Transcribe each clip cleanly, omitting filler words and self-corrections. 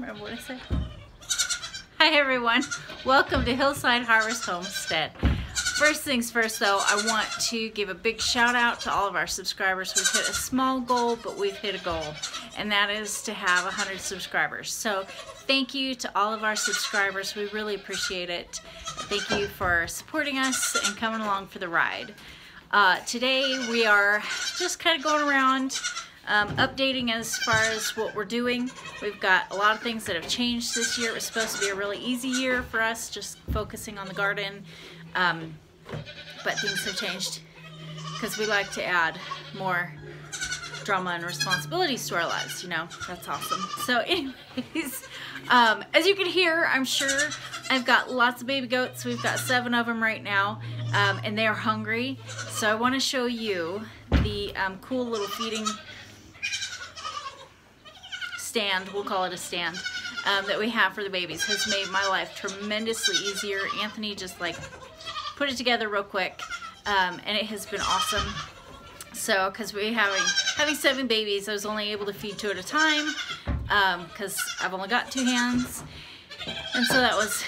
remember what I said. Hi everyone, welcome to Hillside Harvest Homestead. First things first though, I want to give a big shout out to all of our subscribers. We've hit a small goal, but we've hit a goal, and that is to have 100 subscribers. So thank you to all of our subscribers. We really appreciate it. Thank you for supporting us and coming along for the ride. Today we are just kind of going around updating as far as what we're doing. We've got a lot of things that have changed this year. It was supposed to be a really easy year for us, just focusing on the garden, but things have changed because we like to add more drama and responsibilities to our lives, you know. That's awesome. So anyways, as you can hear, I'm sure I've got lots of baby goats. We've got 7 of them right now, and they are hungry. So I want to show you the cool little feeding stand, we'll call it a stand, that we have for the babies. Has made my life tremendously easier. Anthony just like put it together real quick, and it has been awesome. So because we having 7 babies, I was only able to feed 2 at a time because I've only got 2 hands, and so that was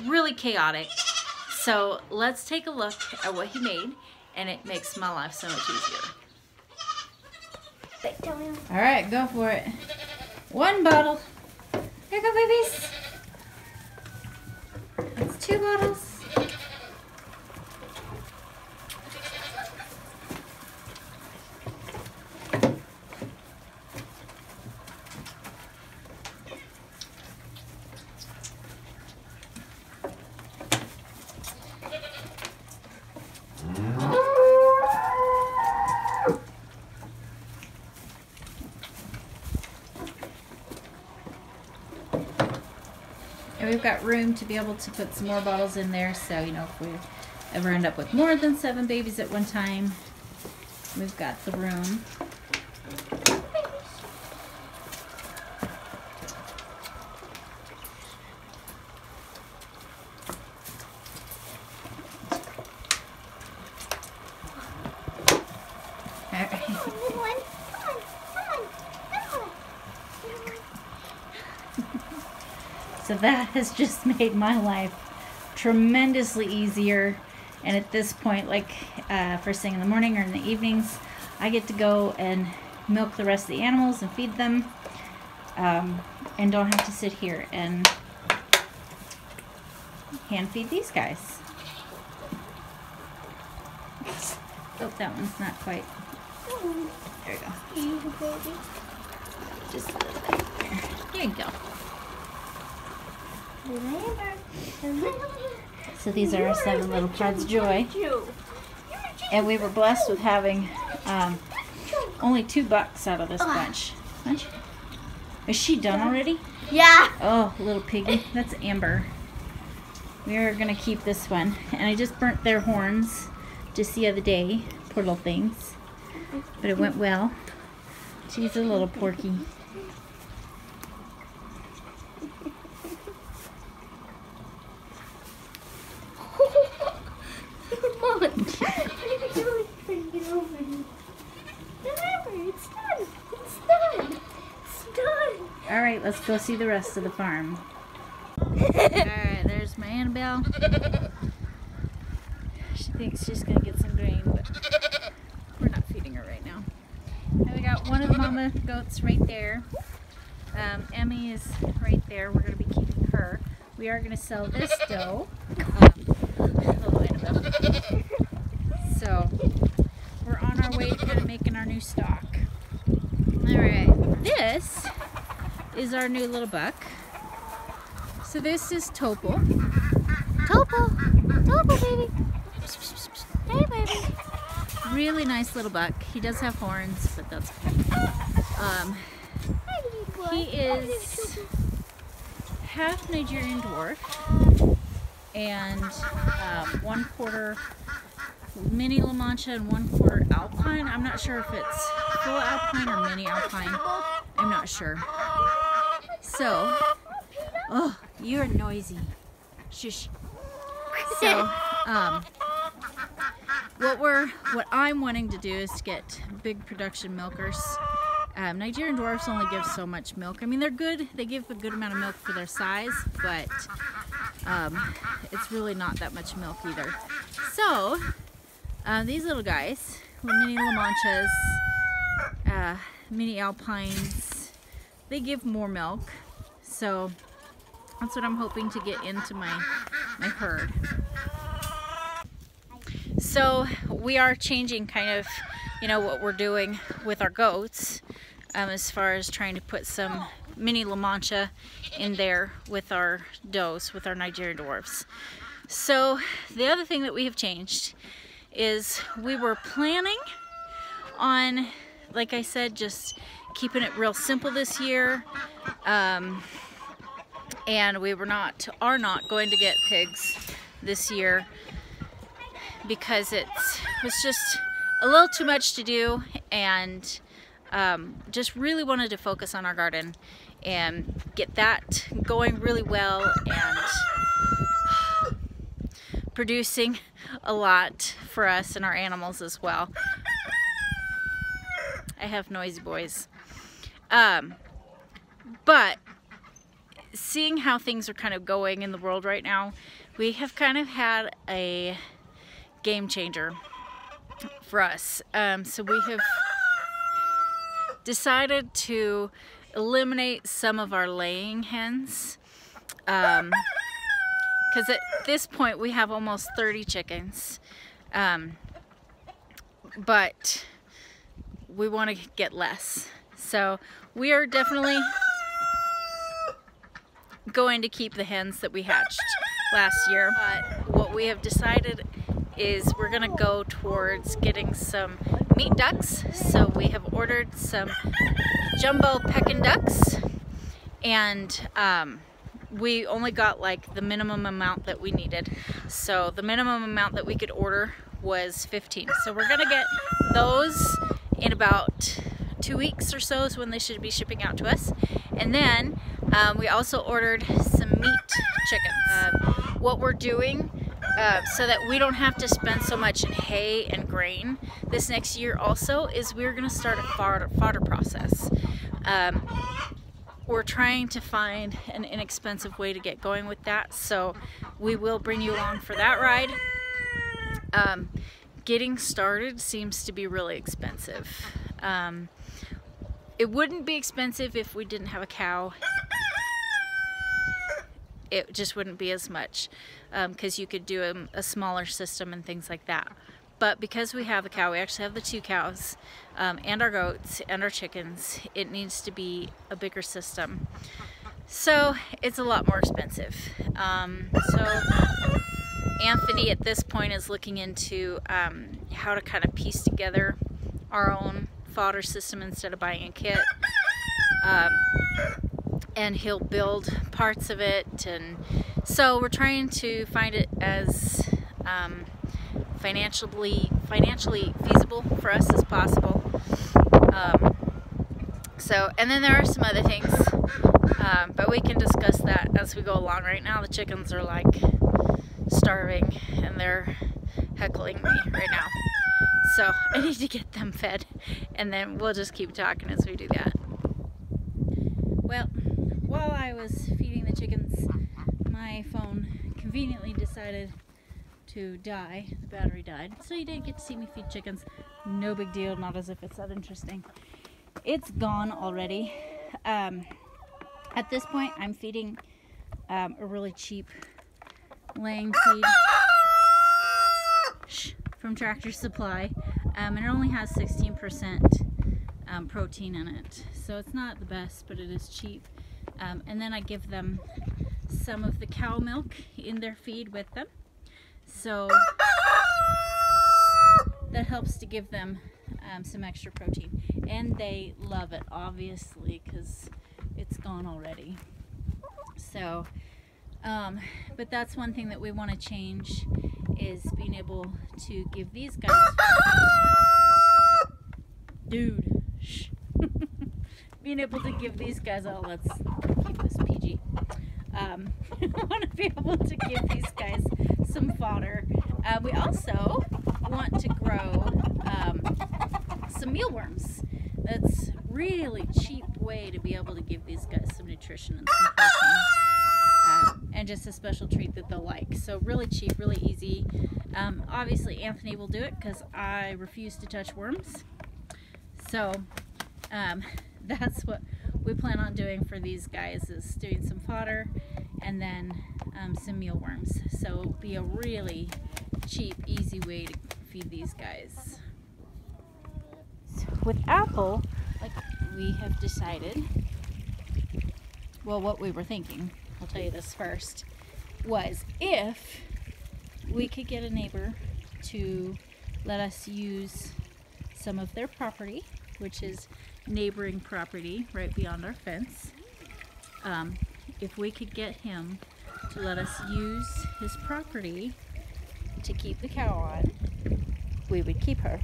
really chaotic. So let's take a look at what he made, and it makes my life so much easier. All right, go for it. 1 bottle. Here you go, babies. That's 2 bottles. And we've got room to be able to put some more bottles in there, so you know, if we ever end up with more than 7 babies at one time, we've got the room. So that has just made my life tremendously easier. And at this point, like first thing in the morning or in the evenings, I get to go and milk the rest of the animals and feed them, and don't have to sit here and hand feed these guys. Oh, that one's not quite. There you go. Just a little bit. Here you go. So these are our 7 little Pud's Joy, and we were blessed with having only 2 bucks out of this bunch. Is she done already? Yeah. Oh, little piggy. That's Amber. We are gonna keep this one, and I just burnt their horns just the other day. Poor little things, but it went well. She's a little porky. Alright, let's go see the rest of the farm. Alright, there's my Annabelle. She thinks she's going to get some grain, but we're not feeding her right now. And we got one of the mama goats right there. Emmy is right there. We're going to be keeping her. We are going to sell this doe. Little Annabelle. So, we're on our way to kind of making our new stock. Alright, this is our new little buck. So this is Topol. Topol baby. Hey baby. Really nice little buck. He does have horns, but that's okay. He is half Nigerian dwarf and 1/4 mini La Mancha and 1/4 Alpine. I'm not sure if it's full Alpine or mini Alpine. I'm not sure. So, oh, you're noisy. Shush. So, what I'm wanting to do is to get big production milkers. Nigerian dwarfs only give so much milk. I mean, they're good. They give a good amount of milk for their size, but it's really not that much milk either. So, these little guys, mini La Manchas, mini Alpines, they give more milk. So, that's what I'm hoping to get into my herd. So, we are changing kind of, you know, what we're doing with our goats. As far as trying to put some mini La Mancha in there with our does, with our Nigerian dwarfs. So the other thing that we have changed is we were planning on, like I said, just keeping it real simple this year. And we are not going to get pigs this year because it was just a little too much to do, and just really wanted to focus on our garden and get that going really well and producing a lot for us and our animals as well. I have noisy boys. But seeing how things are kind of going in the world right now, we have kind of had a game changer for us. So we have decided to eliminate some of our laying hens, because at this point we have almost 30 chickens, but we want to get less. So we are definitely going to keep the hens that we hatched last year, but what we have decided is we're gonna go towards getting some meat ducks. So we have ordered some jumbo Pekin ducks, and we only got like the minimum amount that we needed. So the minimum amount that we could order was 15. So we're gonna get those in about 2 weeks or so is when they should be shipping out to us. And then we also ordered some meat chickens. What we're doing so that we don't have to spend so much in hay and grain this next year also is we're going to start a fodder process. We're trying to find an inexpensive way to get going with that, so we will bring you along for that ride. Getting started seems to be really expensive. It wouldn't be expensive if we didn't have a cow. It just wouldn't be as much, because you could do a smaller system and things like that. But because we have a cow, we actually have the 2 cows, and our goats and our chickens, it needs to be a bigger system. So it's a lot more expensive. So Anthony at this point is looking into how to kind of piece together our own fodder system instead of buying a kit. And he'll build parts of it, and so we're trying to find it as financially feasible for us as possible. So, and then there are some other things, but we can discuss that as we go along. Right now the chickens are like starving and they're heckling me right now, so I need to get them fed, and then we'll just keep talking as we do that. Well, while I was feeding the chickens, my phone conveniently decided to die. The battery died, so you didn't get to see me feed chickens. No big deal, not as if it's that interesting. It's gone already. At this point, I'm feeding a really cheap laying feed from Tractor Supply, and it only has 16% protein in it, so it's not the best, but it is cheap. And then I give them some of the cow milk in their feed with them, so that helps to give them some extra protein, and they love it, obviously, because it's gone already. So but that's one thing that we want to change, is being able to give these guys being able to give these guys, let's keep this PG. I want to be able to give these guys some fodder. We also want to grow some mealworms. That's really to be able to give these guys some nutrition and some protein, and just a special treat that they'll like. So really cheap, really easy. Obviously Anthony will do it because I refuse to touch worms. So that's what we plan on doing for these guys, is doing some fodder and then some mealworms. So it'll be a really cheap, easy way to feed these guys. So with Apple, like we have decided, well, what we were thinking, I'll tell you this first, was if we could get a neighbor to let us use some of their property, which is neighboring property right beyond our fence. If we could get him to let us use his property to keep the cow on, we would keep her.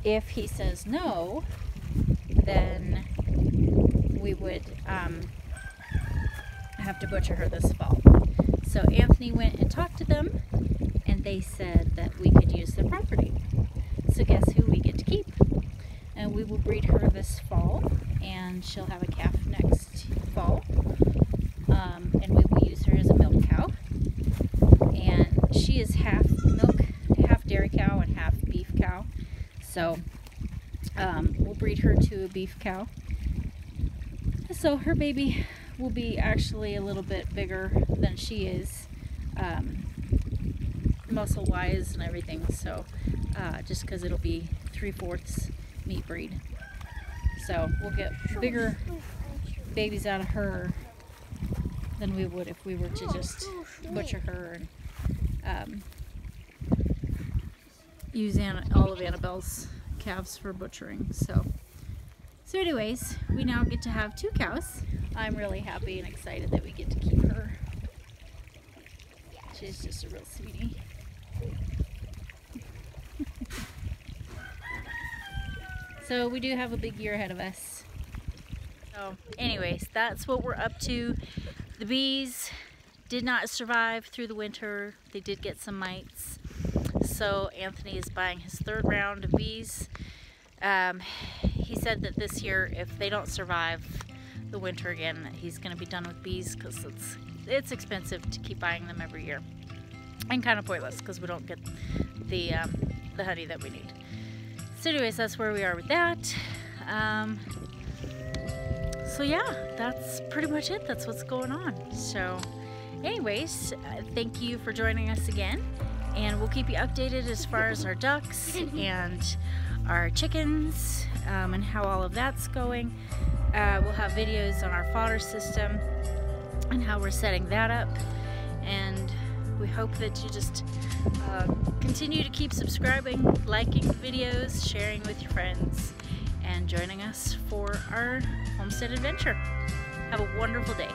If he says no, then we would have to butcher her this fall. So Anthony went and talked to them, and they said that we could use their property. So guess who we get to keep? And we will breed her this fall, and she'll have a calf next fall. And we will use her as a milk cow. And she is half milk, half dairy cow, and half beef cow. So we'll breed her to a beef cow. So her baby will be actually a little bit bigger than she is, muscle-wise and everything. So just because it'll be 3/4 meat breed. So we'll get bigger babies out of her than we would if we were to just butcher her and use all of Annabelle's calves for butchering. So anyways, we now get to have 2 cows. I'm really happy and excited that we get to keep her. She's just a real sweetie. So we do have a big year ahead of us. So anyways, that's what we're up to. The bees did not survive through the winter. They did get some mites. So Anthony is buying his 3rd round of bees. He said that this year, if they don't survive the winter again, he's going to be done with bees because it's expensive to keep buying them every year. And kind of pointless because we don't get the honey that we need. So anyways, that's where we are with that. So yeah, that's pretty much it. That's what's going on. So anyways, thank you for joining us again. And we'll keep you updated as far as our ducks and our chickens and how all of that's going. We'll have videos on our fodder system and how we're setting that up. And we hope that you just continue to keep subscribing, liking videos, sharing with your friends, and joining us for our homestead adventure. Have a wonderful day.